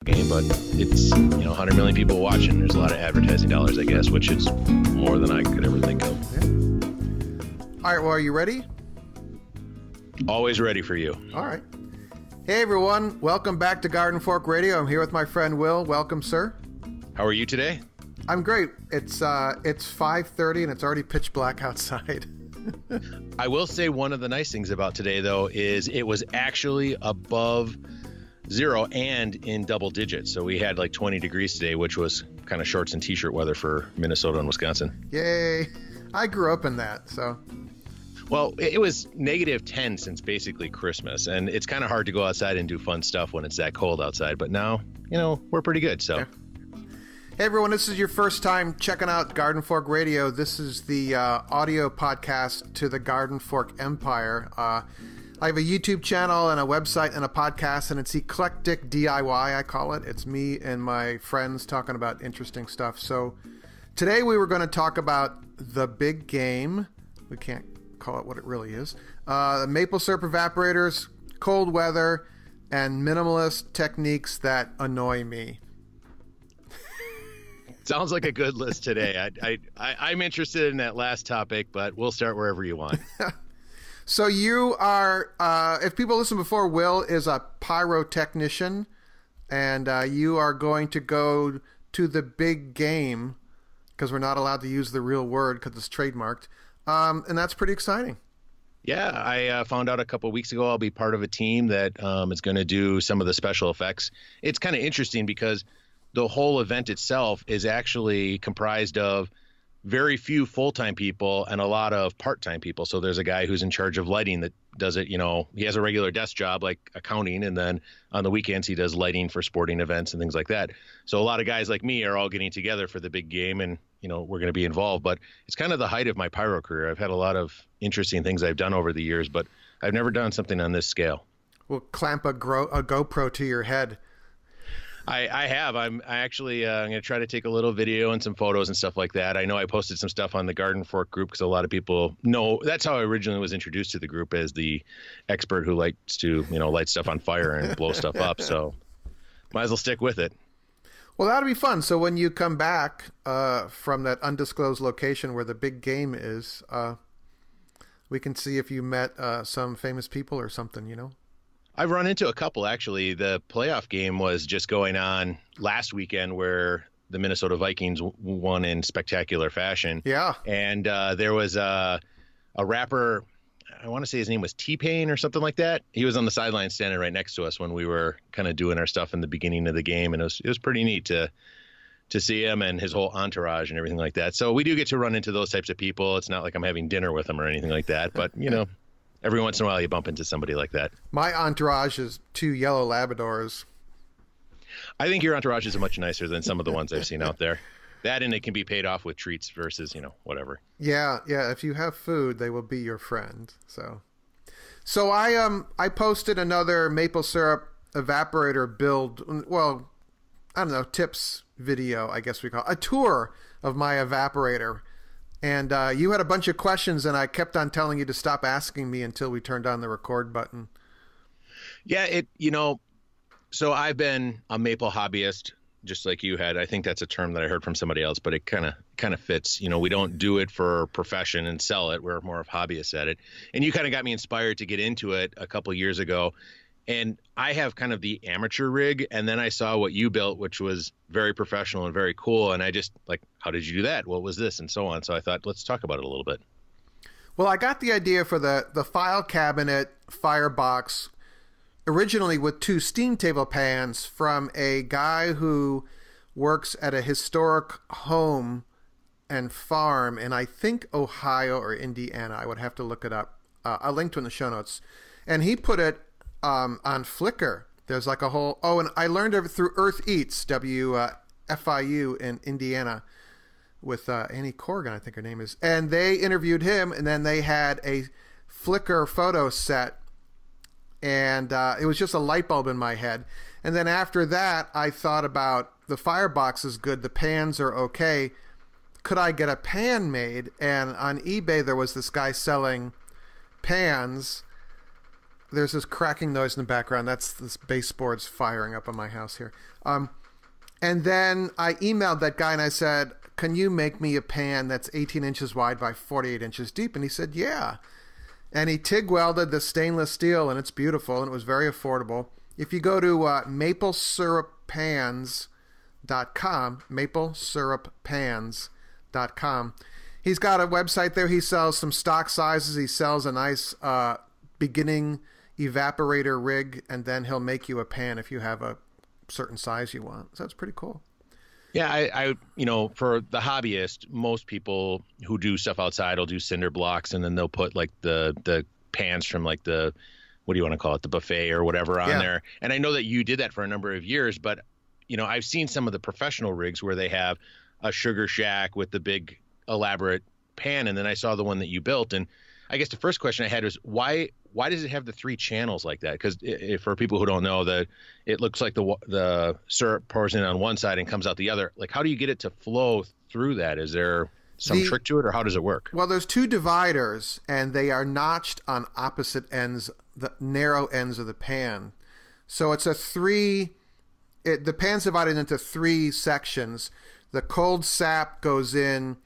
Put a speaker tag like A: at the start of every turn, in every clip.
A: game, but it's 100 million people watching. There's a lot of advertising dollars, I guess, which is more than I could ever think of.
B: Yeah. All right, well, are you ready?
A: Always ready for you.
B: All right. Hey everyone, welcome back to Garden Fork Radio. I'm here with my friend Will. Welcome, sir.
A: How are you today?
B: I'm great. It's 5:30 and it's already pitch black outside.
A: I will say one of the nice things about today, though, is it was actually above zero and in double digits. So we had like 20 degrees today, which was kind of shorts and t-shirt weather for Minnesota and Wisconsin.
B: Yay. I grew up in that, so.
A: Well, it was negative 10 since basically Christmas, and it's kind of hard to go outside and do fun stuff when it's that cold outside. But now, we're pretty good, so.
B: Yeah. Hey, everyone, this is your first time checking out Garden Fork Radio. This is the audio podcast to the Garden Fork Empire. I have a YouTube channel and a website and a podcast, and it's Eclectic DIY, I call it. It's me and my friends talking about interesting stuff. So today we were going to talk about the big game. We can't call it what it really is. The maple syrup evaporators, cold weather, and minimalist techniques that annoy me.
A: Sounds like a good list today. I'm interested in that last topic, but we'll start wherever you want.
B: So you are, if people listen before, Will is a Pyro Technician, and you are going to go to the big game, because we're not allowed to use the real word because it's trademarked. And that's pretty exciting.
A: Yeah, I found out a couple of weeks ago I'll be part of a team that is going to do some of the special effects. It's kind of interesting because the whole event itself is actually comprised of very few full-time people and a lot of part-time people. So there's a guy who's in charge of lighting that does it. He has a regular desk job like accounting, and then on the weekends he does lighting for sporting events and things like that. So a lot of guys like me are all getting together for the big game, and we're going to be involved. But it's kind of the height of my pyro career. I've had a lot of interesting things I've done over the years, but I've never done something on this scale.
B: We'll clamp a GoPro to your head.
A: I have. I'm going to try to take a little video and some photos and stuff like that. I know I posted some stuff on the Garden Fork group because a lot of people know that's how I originally was introduced to the group, as the expert who likes to, light stuff on fire and blow stuff up. So might as well stick with it.
B: Well, that'll be fun. So when you come back from that undisclosed location where the big game is, we can see if you met some famous people or something,
A: I've run into a couple, actually. The playoff game was just going on last weekend where the Minnesota Vikings won in spectacular fashion.
B: Yeah.
A: And there was a rapper, I want to say his name was T-Pain or something like that. He was on the sideline standing right next to us when we were kind of doing our stuff in the beginning of the game. And it was pretty neat to see him and his whole entourage and everything like that. So we do get to run into those types of people. It's not like I'm having dinner with them or anything like that, but every once in a while you bump into somebody like that.
B: My entourage is 2 yellow Labradors.
A: I think your entourage is much nicer than some of the ones I've seen out there. That, and it can be paid off with treats versus, whatever.
B: Yeah. If you have food, they will be your friend. So I posted another maple syrup evaporator build. Well, I don't know, tips video, I guess we call it. A tour of my evaporator. And you had a bunch of questions, and I kept on telling you to stop asking me until we turned on the record button.
A: Yeah, so I've been a maple hobbyist, just like you had. I think that's a term that I heard from somebody else, but it kind of fits. We don't do it for profession and sell it. We're more of hobbyists at it. And you kind of got me inspired to get into it a couple years ago. And I have kind of the amateur rig, and then I saw what you built, which was very professional and very cool. And I just how did you do that? What was this? And so on. So I thought, let's talk about it a little bit.
B: Well, I got the idea for the file cabinet firebox originally with 2 steam table pans from a guy who works at a historic home and farm in, I think, Ohio or Indiana. I would have to look it up. I'll link to it in the show notes. And he put it on Flickr. There's like a whole, and I learned it through Earth Eats, WFIU in Indiana, with Annie Corrigan, I think her name is. And they interviewed him, and then they had a Flickr photo set, and it was just a light bulb in my head. And then after that, I thought about the firebox is good, the pans are okay. Could I get a pan made? And on eBay, there was this guy selling pans there's this cracking noise in the background. That's this baseboard's firing up on my house here. And then I emailed that guy and I said, can you make me a pan that's 18 inches wide by 48 inches deep? And he said, yeah. And he TIG welded the stainless steel, and it's beautiful, and it was very affordable. If you go to maplesyrupPans.com, maplesyrupPans.com, he's got a website there. He sells some stock sizes. He sells a nice beginning evaporator rig, and then he'll make you a pan if you have a certain size you want. So that's pretty cool.
A: Yeah, I for the hobbyist, most people who do stuff outside will do cinder blocks, and then they'll put like the pans from like the, what do you want to call it, the buffet or whatever on there. And I know that you did that for a number of years, but I've seen some of the professional rigs where they have a sugar shack with the big elaborate pan, and then I saw the one that you built, and I guess the first question I had was why does it have the 3 channels like that? Because for people who don't know, that it looks like the syrup pours in on one side and comes out the other. Like, how do you get it to flow through that? Is there some trick to it, or how does it work?
B: Well, there's 2 dividers, and they are notched on opposite ends, the narrow ends of the pan. So it's the pan's divided into 3 sections. The cold sap goes in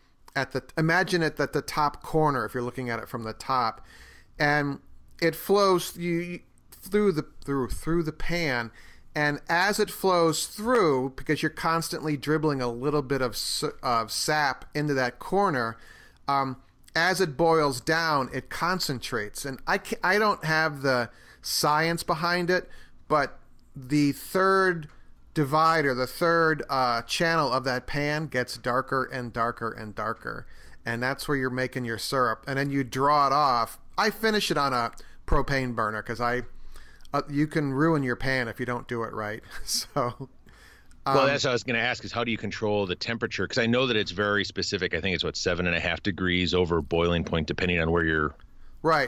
B: imagine it at the top corner if you're looking at it from the top, and it flows through the pan, and as it flows through, because you're constantly dribbling a little bit of sap into that corner, as it boils down, it concentrates. And I don't have the science behind it, but the third divider, the third channel of that pan gets darker and darker and darker, and that's where you're making your syrup. And then you draw it off. I finish it on a propane burner because you can ruin your pan if you don't do it right. So
A: well, that's what I was going to ask, is how do you control the temperature? Because I know that it's very specific. I think it's 7.5 degrees over boiling point depending on where you're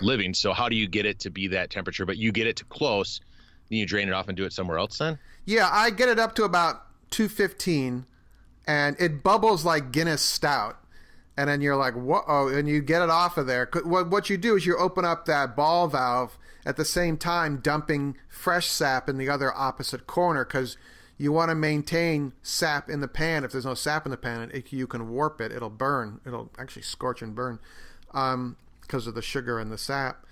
A: living. So how do you get it to be that temperature, but you get it to close, then you drain it off and do it somewhere else then?
B: Yeah, I get it up to about 215, and it bubbles like Guinness Stout. And then you're like, whoa, and you get it off of there. What you do is you open up that ball valve at the same time dumping fresh sap in the other opposite corner, because you want to maintain sap in the pan. If there's no sap in the pan, you can warp it. It'll burn. It'll actually scorch and burn because of the sugar and the sap.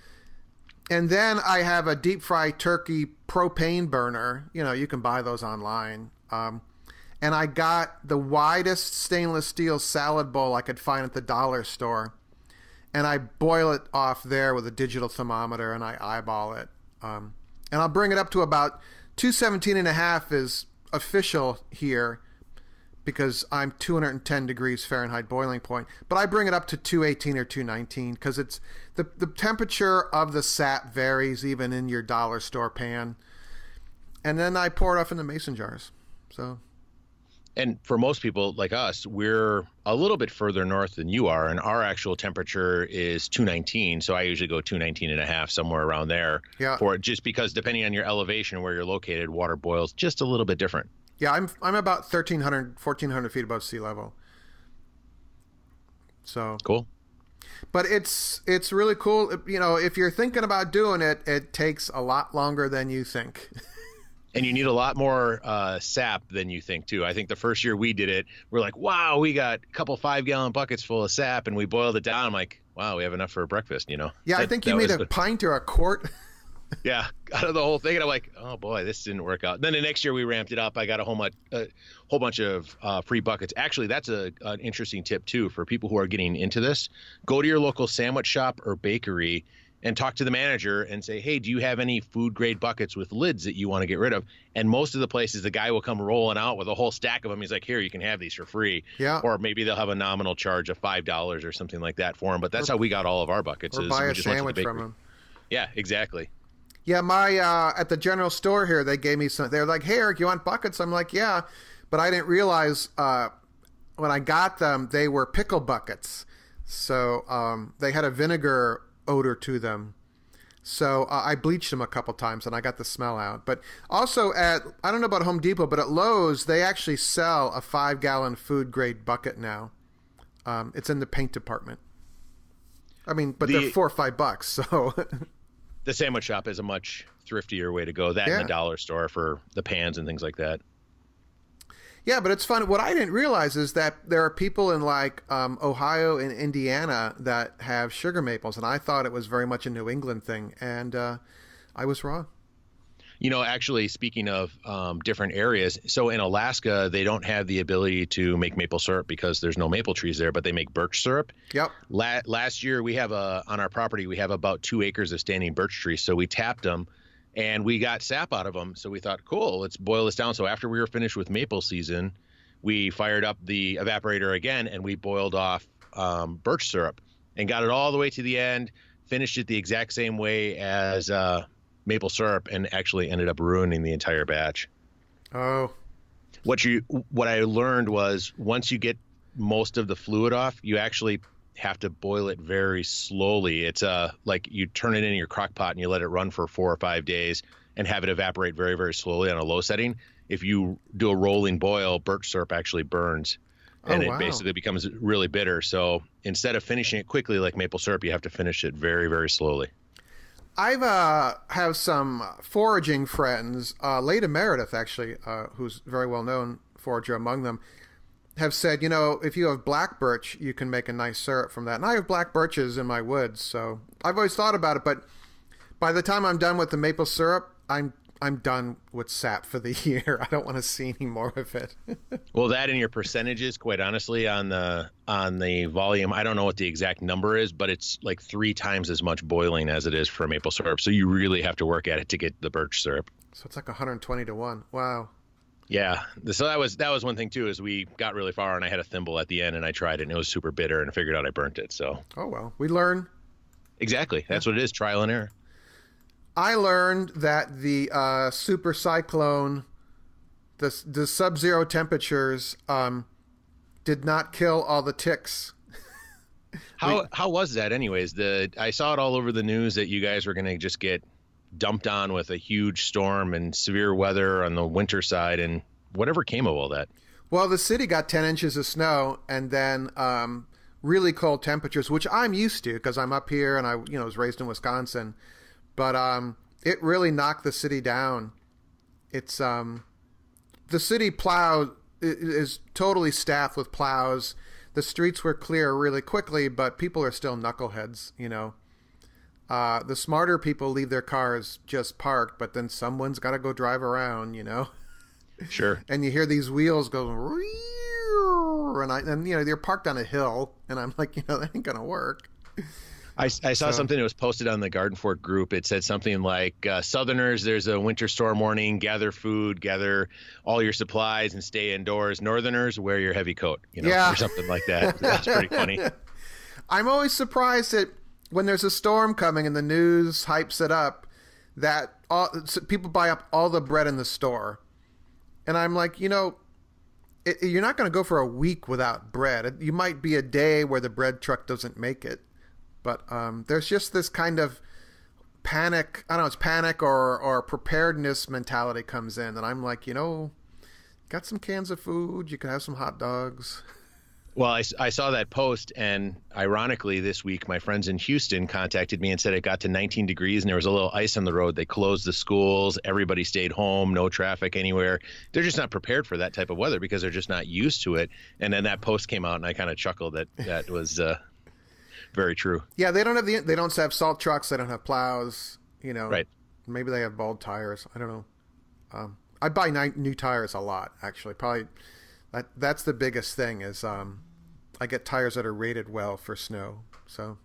B: And then I have a deep fry turkey propane burner. You can buy those online. And I got the widest stainless steel salad bowl I could find at the dollar store. And I boil it off there with a digital thermometer, and I eyeball it. And I'll bring it up to about 217.5 is official here, because I'm 210 degrees Fahrenheit boiling point. But I bring it up to 218 or 219 because it's the temperature of the sap varies even in your dollar store pan. And then I pour it off in the mason jars.
A: And for most people like us, we're a little bit further north than you are, and our actual temperature is 219. So I usually go 219.5, somewhere around there for it, just because depending on your elevation and where you're located, water boils just a little bit different.
B: Yeah, I'm about 1,400 feet above sea level. So
A: cool.
B: But it's really cool. If you're thinking about doing it, it takes a lot longer than you think.
A: And you need a lot more sap than you think, too. I think the first year we did it, we're like, wow, we got a couple 5-gallon buckets full of sap, and we boiled it down. I'm like, wow, we have enough for breakfast,
B: Yeah, I think you made a pint or a quart.
A: Yeah, out of the whole thing. And I'm like, oh, boy, this didn't work out. Then the next year we ramped it up. I got a whole bunch of free buckets. Actually, that's an interesting tip, too, for people who are getting into this. Go to your local sandwich shop or bakery and talk to the manager and say, hey, do you have any food-grade buckets with lids that you want to get rid of? And most of the places, the guy will come rolling out with a whole stack of them. He's like, here, you can have these for free.
B: Yeah.
A: Or maybe they'll have a nominal charge of $5 or something like that for them. But that's how we got all of our buckets.
B: Or buy a sandwich from them.
A: Yeah, exactly.
B: Yeah, at the general store here, they gave me some. They're like, hey, Eric, you want buckets? I'm like, yeah. But I didn't realize when I got them, they were pickle buckets. So they had a vinegar odor to them. So I bleached them a couple times and I got the smell out. But also I don't know about Home Depot, but at Lowe's, they actually sell a 5-gallon food grade bucket now. It's in the paint department. I mean, but they're $4 or $5, so.
A: The sandwich shop is a much thriftier way to go. That and the dollar store for the pans and things like that.
B: Yeah, but it's fun. What I didn't realize is that there are people in like Ohio and Indiana that have sugar maples, and I thought it was very much a New England thing, and I was wrong.
A: Actually, speaking of different areas, so in Alaska, they don't have the ability to make maple syrup because there's no maple trees there, but they make birch syrup.
B: Yep.
A: Last year, we have on our property, we have about 2 acres of standing birch trees. So we tapped them and we got sap out of them. So we thought, cool, let's boil this down. So after we were finished with maple season, we fired up the evaporator again and we boiled off birch syrup and got it all the way to the end, finished it the exact same way as maple syrup, and actually ended up ruining the entire batch.
B: Oh.
A: What I learned was once you get most of the fluid off, you actually have to boil it very slowly. It's like you turn it in your crock pot and you let it run for 4 or 5 days and have it evaporate very, very slowly on a low setting. If you do a rolling boil, birch syrup actually burns and it basically becomes really bitter. So instead of finishing it quickly like maple syrup, you have to finish it very, very slowly.
B: I've have some foraging friends, Leda Meredith actually, who's a very well known forager among them, have said, if you have black birch, you can make a nice syrup from that. And I have black birches in my woods, so I've always thought about it. But by the time I'm done with the maple syrup, I'm done with sap for the year. I don't want to see any more of it.
A: Well, that and your percentages, quite honestly, on the volume, I don't know what the exact number is, but it's like 3 times as much boiling as it is for maple syrup. So you really have to work at it to get the birch syrup.
B: So it's like 120 to 1. Wow.
A: Yeah. So that was one thing too, is we got really far and I had a thimble at the end and I tried it and it was super bitter and I figured out I burnt it. So.
B: Oh, well, we learn.
A: Exactly. That's what it is. Trial and error.
B: I learned that the super cyclone, the sub-zero temperatures, did not kill all the ticks.
A: How was that, anyways? I saw it all over the news that you guys were going to just get dumped on with a huge storm and severe weather on the winter side, and whatever came of all that.
B: Well, the city got 10 inches of snow, and then really cold temperatures, which I'm used to because I'm up here and I was raised in Wisconsin. But it really knocked the city down. It's the city plow is totally staffed with plows. The streets were clear really quickly, but people are still knuckleheads, The smarter people leave their cars just parked, but then someone's got to go drive around,
A: Sure.
B: And you hear these wheels go, and they're parked on a hill, and I'm like, that ain't gonna work.
A: I saw something that was posted on the Garden Fork group. It said something like, Southerners, there's a winter storm warning, gather food, gather all your supplies and stay indoors. Northerners, wear your heavy coat, or something like that. That's pretty funny.
B: I'm always surprised that when there's a storm coming and the news hypes it up, that people buy up all the bread in the store. And I'm like, you're not going to go for a week without bread. You might be a day where the bread truck doesn't make it. But there's just this kind of panic. I don't know, it's panic or preparedness mentality comes in. And I'm like, got some cans of food. You can have some hot dogs.
A: Well, I saw that post, and ironically, this week, my friends in Houston contacted me and said it got to 19 degrees and there was a little ice on the road. They closed the schools. Everybody stayed home. No traffic anywhere. They're just not prepared for that type of weather because they're just not used to it. And then that post came out, and I kind of chuckled that was very true.
B: Yeah, they don't have salt trucks. They don't have plows.
A: Right.
B: Maybe they have bald tires. I don't know. I buy new tires a lot, actually. Probably that's the biggest thing is I get tires that are rated well for snow. So.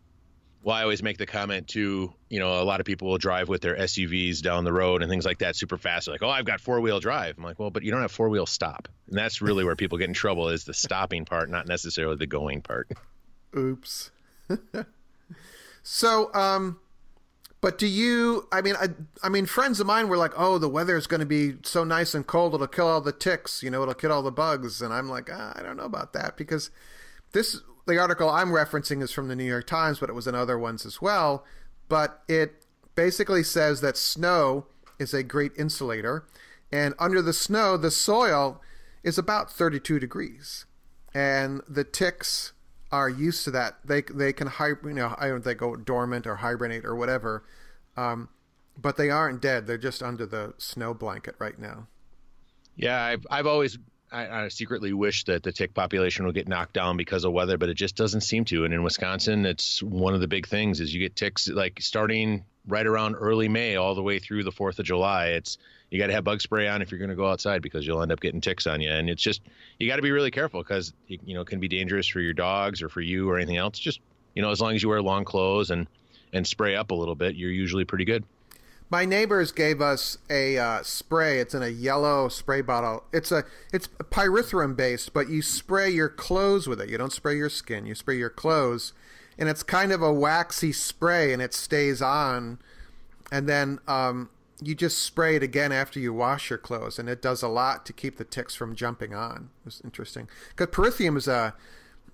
A: Well, I always make the comment too, a lot of people will drive with their SUVs down the road and things like that super fast. They're like, oh, I've got 4-wheel drive. I'm like, well, but you don't have 4-wheel stop. And that's really where people get in trouble, is the stopping part, not necessarily the going part.
B: Oops. So, but do you, I mean, friends of mine were like, oh, the weather is going to be so nice and cold, it'll kill all the ticks, it'll kill all the bugs. And I'm like, I don't know about that, because the article I'm referencing is from the New York Times, but it was in other ones as well. But it basically says that snow is a great insulator, and under the snow, the soil is about 32 degrees, and the ticks are used to that. They can they go dormant or hibernate or whatever But they aren't dead. They're just under the snow blanket right now.
A: Yeah, I've always I secretly wish that the tick population would get knocked down because of weather, but it just doesn't seem to. And in Wisconsin, it's one of the big things is you get ticks like starting right around early May all the way through the 4th of July. You got to have bug spray on if you're going to go outside because you'll end up getting ticks on you. And it's just, you got to be really careful because, it can be dangerous for your dogs or for you or anything else. Just, as long as you wear long clothes and spray up a little bit, you're usually pretty good.
B: My neighbors gave us a spray. It's in a yellow spray bottle. It's pyrethrum based, but you spray your clothes with it. You don't spray your skin. You spray your clothes, and it's kind of a waxy spray, and it stays on. And then you just spray it again after you wash your clothes, and it does a lot to keep the ticks from jumping on. It's interesting because pyrethrum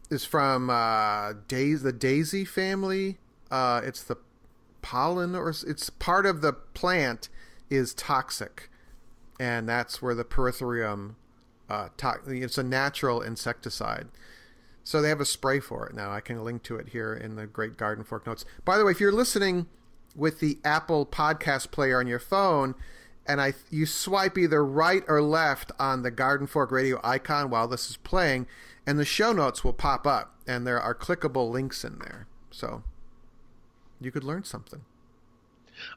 B: is from the daisy family. It's the pollen, or it's part of the plant is toxic, and that's where the pyrethrum it's a natural insecticide, so they have a spray for it now. I can link to it here in the Great Garden Fork notes. By the way, if you're listening with the Apple podcast player on your phone and you swipe either right or left on the Garden Fork radio icon while this is playing, and the show notes will pop up, and there are clickable links in there, so you could learn something.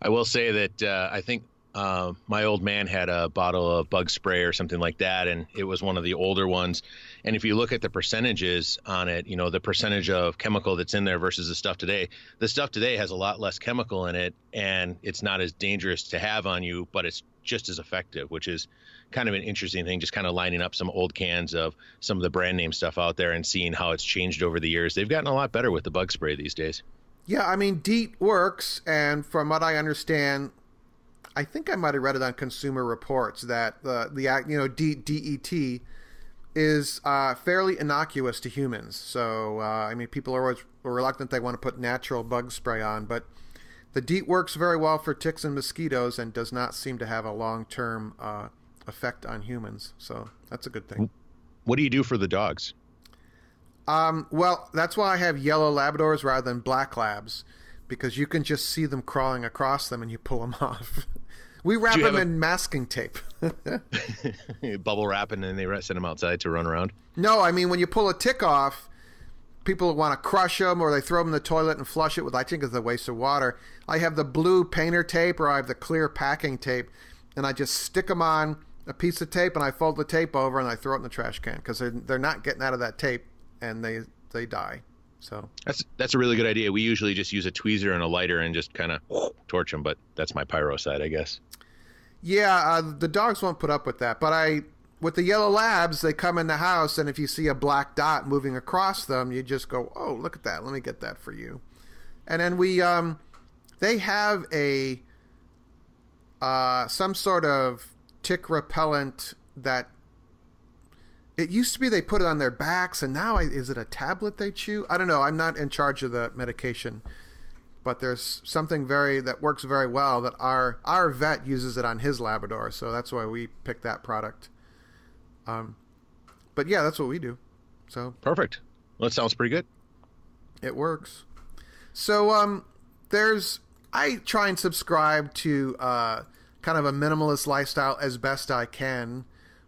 A: I will say that I think my old man had a bottle of bug spray or something like that, and it was one of the older ones. And if you look at the percentages on it, the percentage of chemical that's in there versus the stuff today has a lot less chemical in it, and it's not as dangerous to have on you, but it's just as effective, which is kind of an interesting thing, just kind of lining up some old cans of some of the brand name stuff out there and seeing how it's changed over the years. They've gotten a lot better with the bug spray these days.
B: Yeah, I mean, DEET works, and from what I understand, I think I might have read it on Consumer Reports that DEET, DET, is fairly innocuous to humans. So, I mean, people are always reluctant. They want to put natural bug spray on, but the DEET works very well for ticks and mosquitoes and does not seem to have a long-term effect on humans. So that's a good thing.
A: What do you do for the dogs?
B: Well, that's why I have yellow Labradors rather than black Labs, because you can just see them crawling across them and you pull them off. We wrap them in masking tape.
A: Bubble wrap, and then they send them outside to run around?
B: No, I mean, when you pull a tick off, people want to crush them or they throw them in the toilet and flush it with, I think it's a waste of water. I have the blue painter tape or I have the clear packing tape, and I just stick them on a piece of tape and I fold the tape over and I throw it in the trash can because they're not getting out of that tape. And they die. So
A: that's a really good idea. We usually just use a tweezer and a lighter and just kind of torch them, but that's my pyro side, I guess.
B: Yeah, the dogs won't put up with that. But with the yellow Labs, they come in the house, and if you see a black dot moving across them, you just go, "Oh, look at that! Let me get that for you." And then they have a some sort of tick repellent that. It used to be they put it on their backs, and now is it a tablet they chew? I don't know. I'm not in charge of the medication, but there's something that works very well that our vet uses it on his Labrador, so that's why we picked that product. But yeah, that's what we do. So
A: perfect. Well, that sounds pretty good.
B: It works. So I try and subscribe to kind of a minimalist lifestyle as best I can.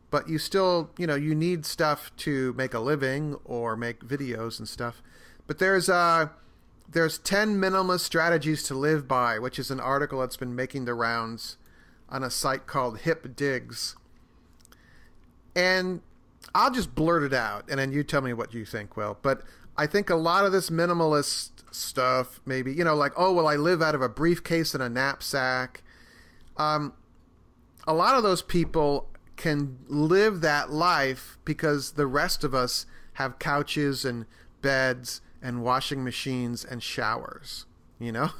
B: But you still, you need stuff to make a living or make videos and stuff. But there's 10 minimalist strategies to live by, which is an article that's been making the rounds on a site called Hip Digs. And I'll just blurt it out, and then you tell me what you think, Will. But I think a lot of this minimalist stuff, maybe, like, oh, well, I live out of a briefcase and a knapsack. A lot of those people can live that life because the rest of us have couches and beds and washing machines and showers,
A: I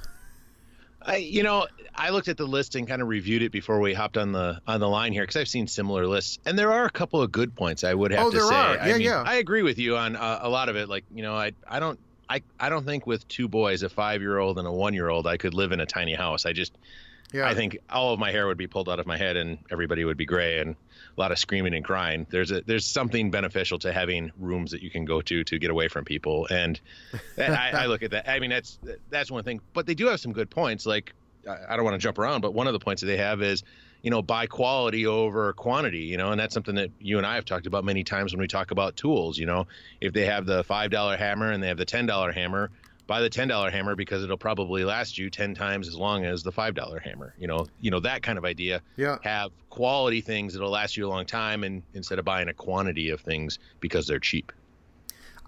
A: looked at the list and kind of reviewed it before we hopped on the line here because I've seen similar lists, and there are a couple of good points I would have to say. I agree with you on a lot of it. Like, I don't think with two boys, a 5-year-old and a 1-year-old, I could live in a tiny house. I think all of my hair would be pulled out of my head and everybody would be gray and a lot of screaming and crying. There's something beneficial to having rooms that you can go to get away from people. And I look at that. I mean, that's one thing, but they do have some good points. Like I don't want to jump around, but one of the points that they have is, buy quality over quantity, and that's something that you and I have talked about many times when we talk about tools. If they have the $5 hammer and they have the $10 hammer, buy the $10 hammer because it'll probably last you 10 times as long as the $5 hammer. That kind of idea.
B: Yeah.
A: Have quality things that'll last you a long time, and instead of buying a quantity of things because they're cheap.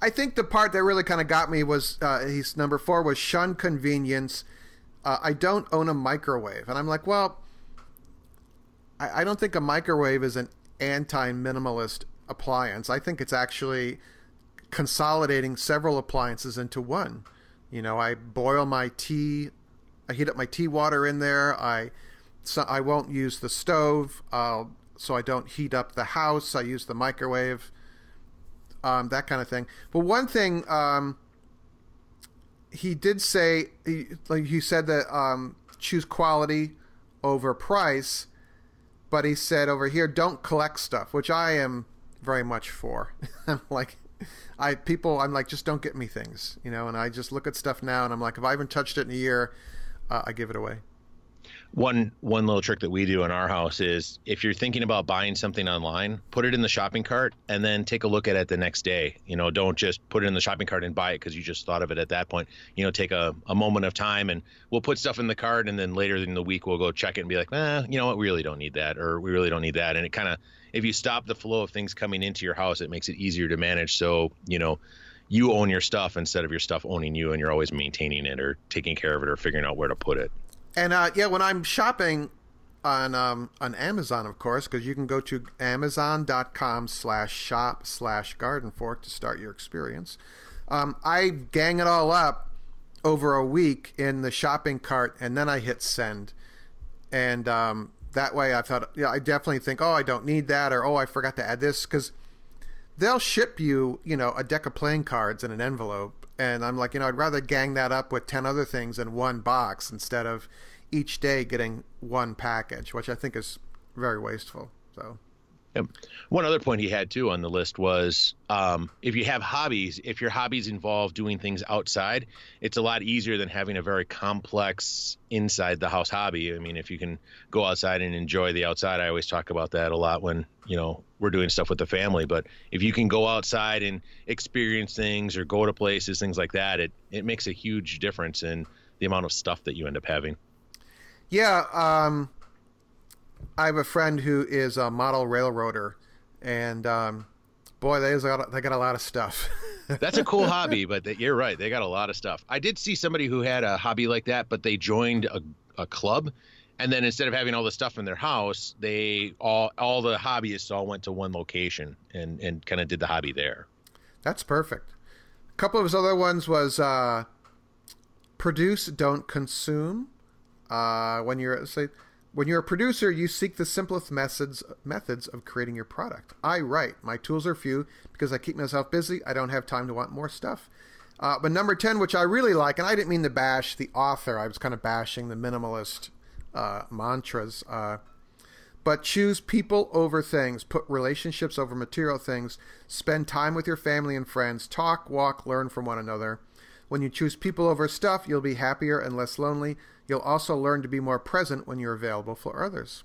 B: I think the part that really kind of got me was he's number 4 was shun convenience. I don't own a microwave, and I'm like, well, I don't think a microwave is an anti-minimalist appliance. I think it's actually consolidating several appliances into one. I boil my tea, I heat up my tea water in there. I won't use the stove, so I don't heat up the house. I use the microwave, that kind of thing. But one thing he did say, he said that choose quality over price, but he said over here, don't collect stuff, which I am very much for. I'm like, just don't get me things, and I just look at stuff now and I'm like, if I haven't touched it in a year, I give it away.
A: One little trick that we do in our house is, if you're thinking about buying something online, put it in the shopping cart and then take a look at it the next day. Don't just put it in the shopping cart and buy it because you just thought of it at that point. Take a moment of time, and we'll put stuff in the cart, and then later in the week we'll go check it and be like, you know what, we really don't need that, or we really don't need that. And it kind of, if you stop the flow of things coming into your house, it makes it easier to manage. So, you own your stuff instead of your stuff owning you, and you're always maintaining it or taking care of it or figuring out where to put it.
B: And when I'm shopping on Amazon, of course, because you can go to amazon.com/shop/gardenfork to start your experience. I gang it all up over a week in the shopping cart, and then I hit send. And that way I thought, I definitely think, I don't need that, or, I forgot to add this, because they'll ship you, a deck of playing cards in an envelope. And I'm like, I'd rather gang that up with 10 other things in one box instead of each day getting one package, which I think is very wasteful. So,
A: yep. One other point he had too on the list was, if you have hobbies, if your hobbies involve doing things outside, it's a lot easier than having a very complex inside the house hobby. I mean, if you can go outside and enjoy the outside, I always talk about that a lot when, we're doing stuff with the family. But if you can go outside and experience things or go to places, things like that, it makes a huge difference in the amount of stuff that you end up having.
B: Yeah. I have a friend who is a model railroader, and boy, they got a lot of stuff.
A: That's a cool hobby, but you're right. They got a lot of stuff. I did see somebody who had a hobby like that, but they joined a club. And then instead of having all the stuff in their house, they all the hobbyists all went to one location and kind of did the hobby there.
B: That's perfect. A couple of his other ones was produce, don't consume. When you're a producer, you seek the simplest methods of creating your product. I write. My tools are few because I keep myself busy. I don't have time to want more stuff. But number 10, which I really like, and I didn't mean to bash the author. I was kind of bashing the minimalist mantras, but choose people over things, put relationships over material things, spend time with your family and friends, talk, walk, learn from one another. When you choose people over stuff, you'll be happier and less lonely. You'll also learn to be more present when you're available for others.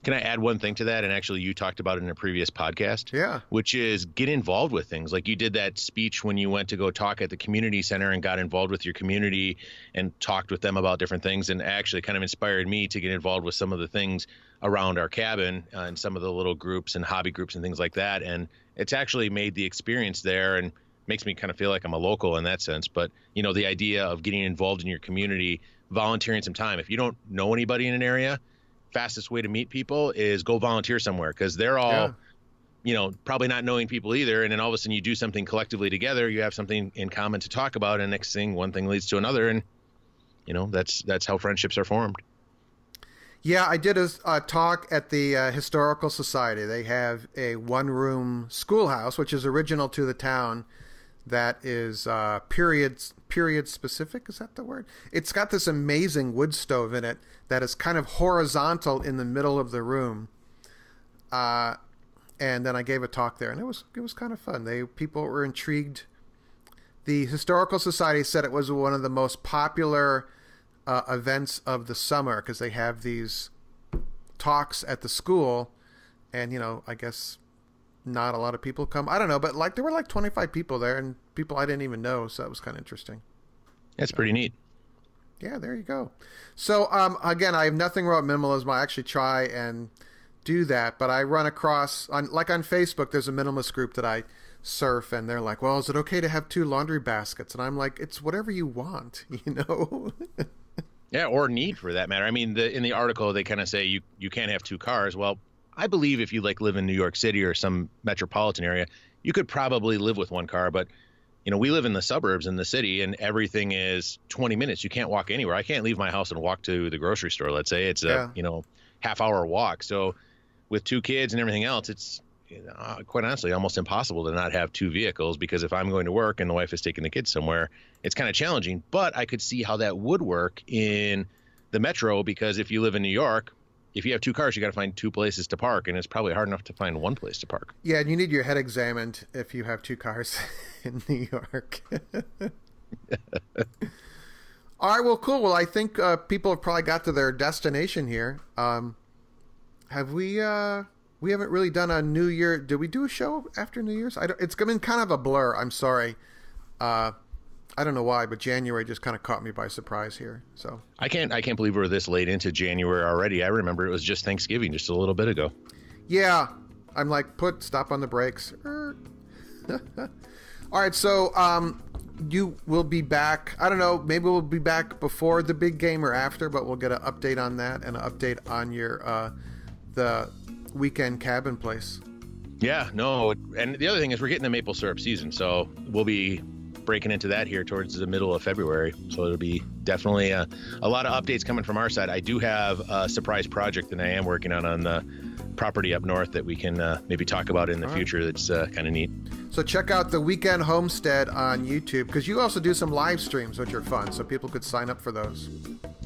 A: Can I add one thing to that? And actually, you talked about it in a previous podcast.
B: Yeah.
A: Which is get involved with things. Like you did that speech when you went to go talk at the community center and got involved with your community and talked with them about different things, and actually kind of inspired me to get involved with some of the things around our cabin and some of the little groups and hobby groups and things like that. And it's actually made the experience there and makes me kind of feel like I'm a local in that sense. But, the idea of getting involved in your community, volunteering some time. If you don't know anybody in an area, fastest way to meet people is go volunteer somewhere, because they're all, probably not knowing people either. And then all of a sudden you do something collectively together, you have something in common to talk about. And next thing, one thing leads to another. And, that's how friendships are formed.
B: Yeah, I did a talk at the Historical Society. They have a one-room schoolhouse, which is original to the town, that is period specific. Is that the word? It's got this amazing wood stove in it that is kind of horizontal in the middle of the room. And then I gave a talk there, and it was kind of fun. People were intrigued. The Historical Society said it was one of the most popular events of the summer, because they have these talks at the school, and I guess not a lot of people come. I don't know, but there were 25 people there, and people I didn't even know, so that was kind of interesting.
A: That's pretty neat.
B: Yeah, there you go. So again, I have nothing wrong with minimalism. I actually try and do that, but I run across on Facebook, there's a minimalist group that I surf, and they're like, well, is it okay to have 2 laundry baskets? And I'm like, it's whatever you want,
A: Yeah, or need for that matter. I mean, in the article, they kind of say you can't have 2 cars. Well, I believe if you live in New York City or some metropolitan area, you could probably live with 1 car. But, we live in the suburbs in the city, and everything is 20 minutes. You can't walk anywhere. I can't leave my house and walk to the grocery store. Let's say it's a half-hour walk. So with 2 kids and everything else, it's quite honestly almost impossible to not have 2 vehicles, because if I'm going to work and the wife is taking the kids somewhere, it's kind of challenging. But I could see how that would work in the metro, because if you live in New York, if you have 2 cars, you got to find 2 places to park, and it's probably hard enough to find 1 place to park.
B: Yeah, and you need your head examined if you have 2 cars in New York. All right, well, cool. Well, I think people have probably got to their destination here. Have we? We haven't really done a New Year. Did we do a show after New Year's? It's been kind of a blur. I'm sorry. I don't know why, but January just kind of caught me by surprise here. So
A: I can't believe we're this late into January already. I remember it was just Thanksgiving just a little bit ago.
B: Yeah, I'm like, stop on the brakes. All right, so you will be back. I don't know, maybe we'll be back before the big game or after, but we'll get an update on that and an update on your the weekend cabin place.
A: Yeah, no, and the other thing is we're getting the maple syrup season, so we'll be breaking into that here towards the middle of February. So it'll be definitely a lot of updates coming from our side. I do have a surprise project that I am working on the property up north that we can maybe talk about in the future. That's kind of neat. So
B: check out the Weekend Homestead on YouTube, because you also do some live streams, which are fun, so people could sign up for those.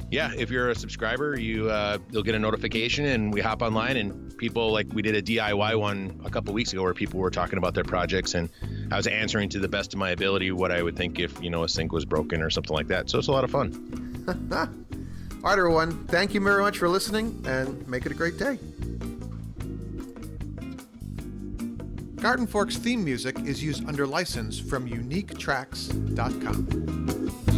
A: Yeah, if you're a subscriber, you'll get a notification, and we hop online, and people, like we did a DIY one a couple weeks ago where people were talking about their projects, and I was answering to the best of my ability what I would think if a sink was broken or something like that. So it's a lot of fun.
B: All right, everyone. Thank you very much for listening, and make it a great day. Garden Fork's theme music is used under license from uniquetracks.com.